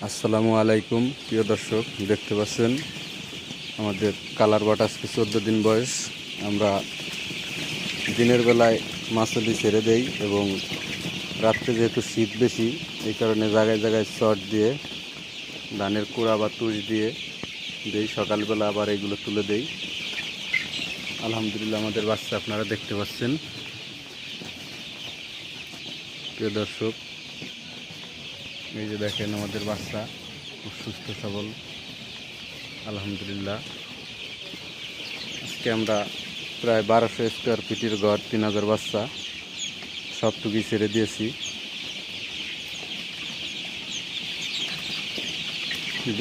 আসসালামু আলাইকুম প্রিয় দর্শক, দেখতে পাচ্ছেন আমাদের কালার বাট আজকে 14 দিন বয়স। আমরা দিনের বেলায় মাছলি ছেড়ে দেই এবং রাত্রে যেহেতু শীত বেশি, এই কারণে জায়গায় জায়গায় চট দিয়ে ধানের কুড়া বা তুষ দিয়ে দেই। সকালবেলা আবার এগুলো তুলে দেই। আলহামদুলিল্লাহ আমাদের বাচ্চা আপনারা দেখতে পাচ্ছেন। প্রিয় দর্শক, এই যে দেখেন আমাদের বাচ্চা খুব সুস্থ সবল, আলহামদুলিল্লাহ। আজকে আমরা প্রায় 1200 স্কোয়ার ফিটের ঘর, 3000 বাচ্চা সবটুকুই ছেড়ে দিয়েছি।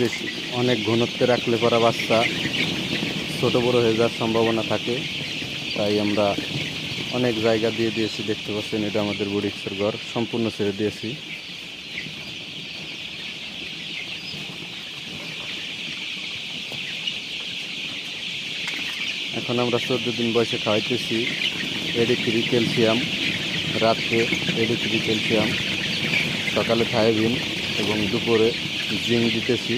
বেশি অনেক ঘনত্বে রাখলে পরা বাচ্চা ছোটো বড়ো হয়ে যাওয়ার সম্ভাবনা থাকে, তাই আমরা অনেক জায়গা দিয়ে দিয়েছি। দেখতে পাচ্ছেন এটা আমাদের বুড়িক্সের ঘর, সম্পূর্ণ ছেড়ে দিয়েছি। এখন আমরা 14 দিন বয়সে খাওয়াইতেছি AD3 ক্যালসিয়াম, রাত্রে AD3 ক্যালসিয়াম, সকালে থায়োবিন এবং দুপুরে জিঙ্ক দিতেছি।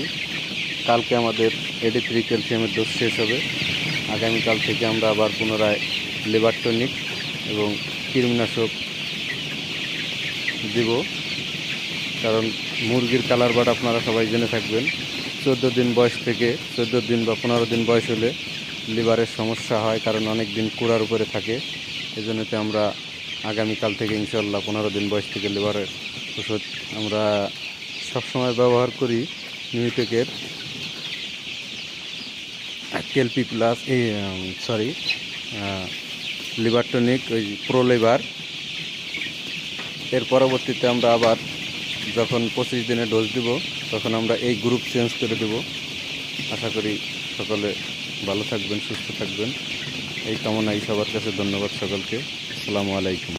কালকে আমাদের AD3 ক্যালসিয়ামের ডোজ শেষ হবে। আগামীকাল থেকে আমরা আবার পুনরায় লিভার টনিক এবং কীটনাশক দিব। কারণ মুরগির কালার বাট আপনারা সবাই জেনে থাকবেন, 14 দিন বয়স থেকে 14 দিন বা 15 দিন বয়স হলে লিভারের সমস্যা হয়, কারণ অনেক দিন কুড়ার উপরে থাকে। এই জন্যতে আমরা আগামীকাল থেকে ইনশাল্লাহ 15 দিন বয়স থেকে লিভারের ওষুধ আমরা সবসময় ব্যবহার করি। নিউটেকের কেলপি প্লাস, লিভার টনিক, ওই প্রো লিভার। এর পরবর্তীতে আমরা আবার যখন 25 দিনে ডোজ দিব, তখন আমরা এই গ্রুপ চেঞ্জ করে দেব। আশা করি সকলে ভালো থাকবেন, সুস্থ থাকবেন, এই কামনাই। সবার কাছে ধন্যবাদ সকলকে। আসসালামু আলাইকুম।